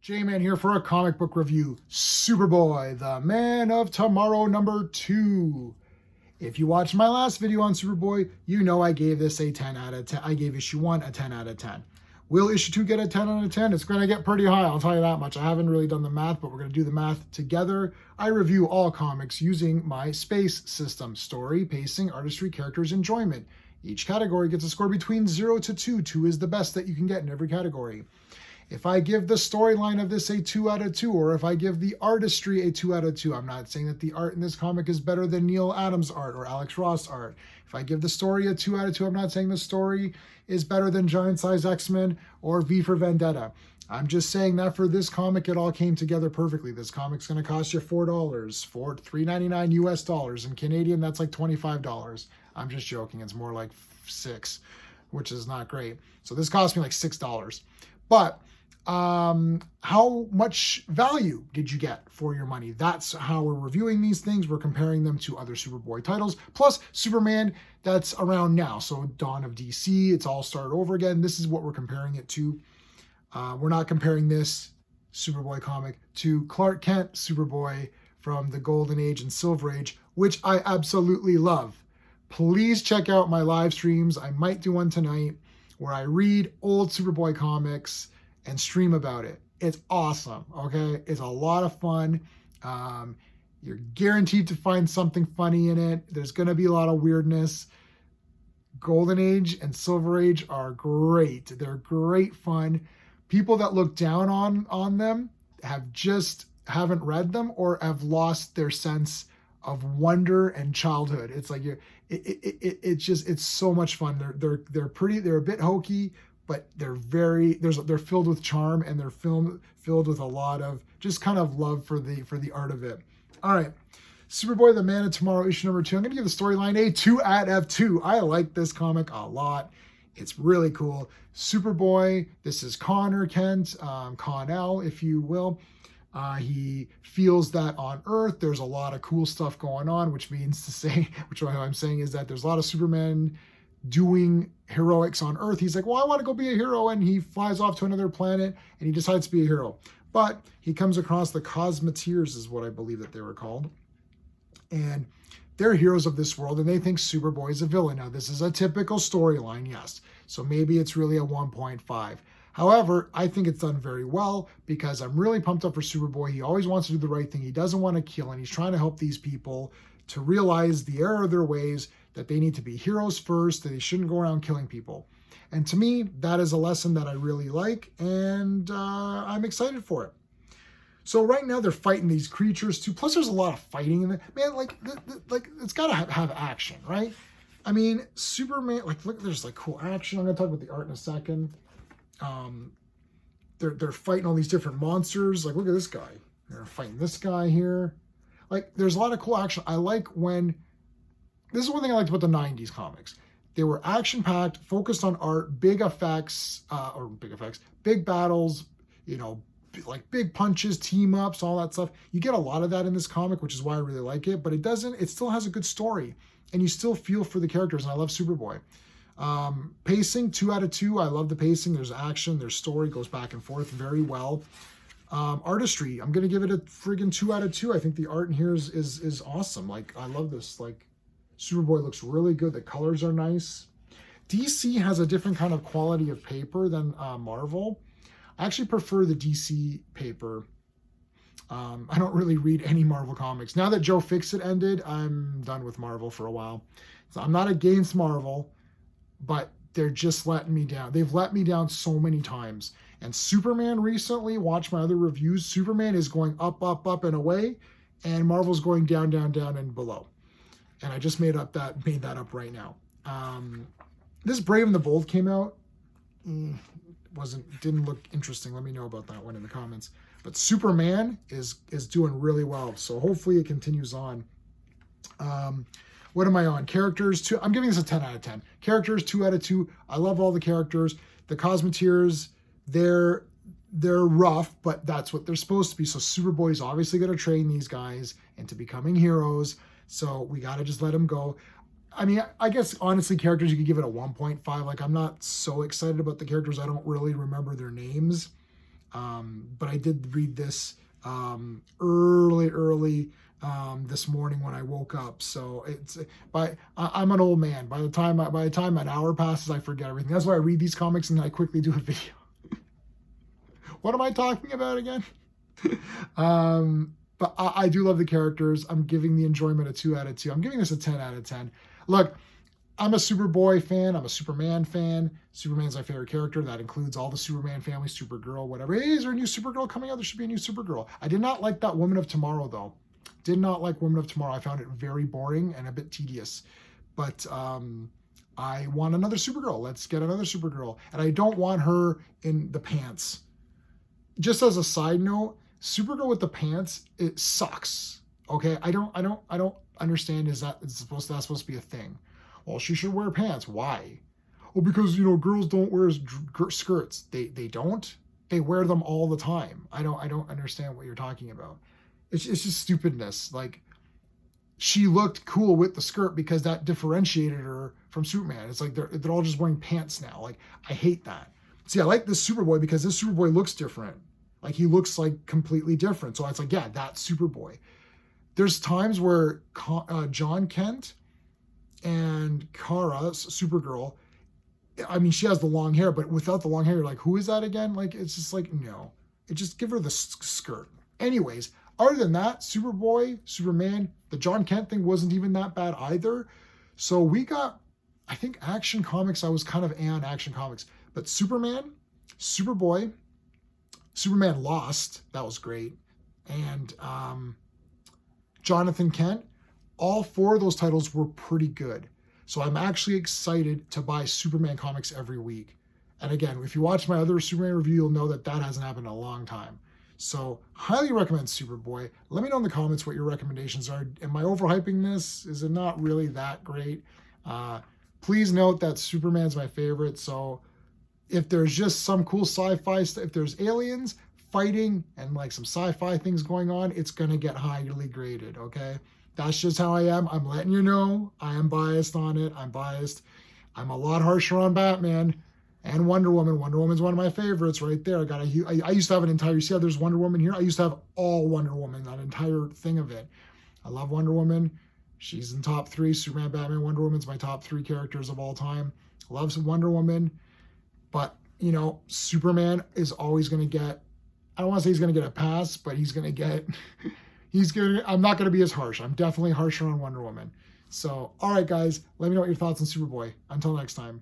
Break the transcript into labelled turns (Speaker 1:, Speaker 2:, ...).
Speaker 1: J-Man here for a comic book review. Superboy, the Man of Tomorrow #2. If you watched my last video on Superboy, you know I gave this a 10 out of 10. I gave issue 1 a 10 out of 10. Will issue 2 get a 10 out of 10? It's going to get pretty high, I'll tell you that much. I haven't really done the math, but we're going to do the math together. I review all comics using my space system: story, pacing, artistry, characters, enjoyment. Each category gets a score between 0 to 2. 2 is the best that you can get in every category. If I give the storyline of this a 2 out of 2, or if I give the artistry a 2 out of 2, I'm not saying that the art in this comic is better than Neil Adams' art or Alex Ross' art. If I give the story a 2 out of 2, I'm not saying the story is better than Giant Size X-Men or V for Vendetta. I'm just saying that for this comic, it all came together perfectly. This comic's going to cost you $4, $3.99 US dollars. In Canadian, that's like $25. I'm just joking. It's more like $6, which is not great. So this cost me like $6. But how much value did you get for your money? That's how we're reviewing these things. We're comparing them to other Superboy titles, plus Superman that's around now. So Dawn of DC, it's all started over again. This is what we're comparing it to. We're not comparing this Superboy comic to Clark Kent Superboy from the Golden Age and Silver Age, which I absolutely love. Please check out my live streams. I might do one tonight where I read old Superboy comics and stream about it. It's awesome, okay? It's a lot of fun. You're guaranteed to find something funny in it. There's going to be a lot of weirdness. Golden Age and Silver Age are great. They're great fun. People that look down on them haven't read them or have lost their sense of wonder and childhood. It's like it's so much fun. They're pretty. They're a bit hokey, but they're filled with charm, and they're filled with a lot of just kind of love for the art of it. All right, Superboy, the Man of Tomorrow, issue #2. I'm going to give the storyline a 2 out of 2. I like this comic a lot. It's really cool. Superboy, this is Connor Kent, Connell, if you will. He feels that on Earth there's a lot of cool stuff going on, which I'm saying is that there's a lot of Superman doing heroics on Earth. He's like, well, I want to go be a hero, and he flies off to another planet and he decides to be a hero. But he comes across the Cosmeteers, is what I believe that they were called, and they're heroes of this world, and they think Superboy is a villain. Now, this is a typical storyline, yes, so maybe it's really a 1.5. However, I think it's done very well because I'm really pumped up for Superboy. He always wants to do the right thing. He doesn't want to kill, and he's trying to help these people to realize the error of their ways, that they need to be heroes first, that they shouldn't go around killing people. And to me, that is a lesson that I really like, and I'm excited for it. So right now they're fighting these creatures too. Plus, there's a lot of fighting in there. Man, like it's got to have action, right? I mean, Superman. Like, look, there's like cool action. I'm gonna talk about the art in a second. They're fighting all these different monsters. Like, look at this guy. They're fighting this guy here. Like, there's a lot of cool action. I like when. This is one thing I liked about the 90s comics. They were action-packed, focused on art, big effects, big battles, like big punches, team-ups, all that stuff. You get a lot of that in this comic, which is why I really like it, but it still has a good story, and you still feel for the characters, and I love Superboy. Pacing, 2 out of 2. I love the pacing. There's action, there's story, goes back and forth very well. Artistry, I'm going to give it a friggin' 2 out of 2. I think the art in here is awesome. Like, I love this. Like, Superboy looks really good. The colors are nice. DC has a different kind of quality of paper than Marvel. I actually prefer the DC paper. I don't really read any Marvel comics. Now that Joe Fixit ended, I'm done with Marvel for a while. So I'm not against Marvel, but they're just letting me down. They've let me down so many times. And Superman recently, watch my other reviews, Superman is going up, up, up and away, and Marvel's going down, down, down and below. And I just made that up right now. This Brave and the Bold came out. Didn't look interesting. Let me know about that one in the comments. But Superman is doing really well. So hopefully it continues on. What am I on? Characters, I'm giving this a 10 out of 10. Characters, 2 out of 2. I love all the characters. The Cosmeteers, they're rough, but that's what they're supposed to be. So Superboy's obviously going to train these guys into becoming heroes. So we got to just let them go. I mean, I guess, honestly, characters, you could give it a 1.5. Like, I'm not so excited about the characters. I don't really remember their names. But I did read this early this morning when I woke up. So I'm an old man. By the time an hour passes, I forget everything. That's why I read these comics and then I quickly do a video. What am I talking about again? But I do love the characters. I'm giving the enjoyment a 2 out of 2. I'm giving this a 10 out of 10. Look, I'm a Superboy fan. I'm a Superman fan. Superman's my favorite character. That includes all the Superman family, Supergirl, whatever. Hey, is there a new Supergirl coming out? There should be a new Supergirl. I did not like that Woman of Tomorrow, though. Did not like Woman of Tomorrow. I found it very boring and a bit tedious. But I want another Supergirl. Let's get another Supergirl. And I don't want her in the pants. Just as a side note, Supergirl with the pants, it sucks. Okay, I don't understand. Is that supposed to be a thing? Well, she should wear pants. Why? Well, because girls don't wear skirts. They don't. They wear them all the time. I don't understand what you're talking about. It's just stupidness. Like, she looked cool with the skirt because that differentiated her from Superman. It's like they're all just wearing pants now. Like, I hate that. See, I like this Superboy because this Superboy looks different. Like, he looks like completely different. So it's like, yeah, that's Superboy. There's times where John Kent and Kara, Supergirl, I mean, she has the long hair, but without the long hair, you're like, who is that again? Like, it's just like, no. Just give her the skirt. Anyways, other than that, Superboy, Superman, the John Kent thing wasn't even that bad either. So we got, I think, Action Comics. I was kind of on Action Comics. But Superman, Superboy, Superman Lost, that was great. And Jonathan Kent, all 4 of those titles were pretty good. So I'm actually excited to buy Superman comics every week. And again, if you watch my other Superman review, you'll know that hasn't happened in a long time. So highly recommend Superboy. Let me know in the comments what your recommendations are. Am I overhyping this? Is it not really that great? Please note that Superman's my favorite. So if there's just some cool sci-fi stuff, if there's aliens fighting and like some sci-fi things going on, it's going to get highly graded, okay? That's just how I am. I'm letting you know. I am biased on it. I'm biased. I'm a lot harsher on Batman and Wonder Woman. Wonder Woman's one of my favorites right there. I used to have an entire, you see how there's Wonder Woman here? I used to have all Wonder Woman, that entire thing of it. I love Wonder Woman. She's in top 3. Superman, Batman, Wonder Woman's my top 3 characters of all time. Loves Wonder Woman. But, Superman is always going to get, I don't want to say he's going to get a pass, but he's going to get, I'm not going to be as harsh. I'm definitely harsher on Wonder Woman. So, all right, guys, let me know what your thoughts on Superboy. Until next time.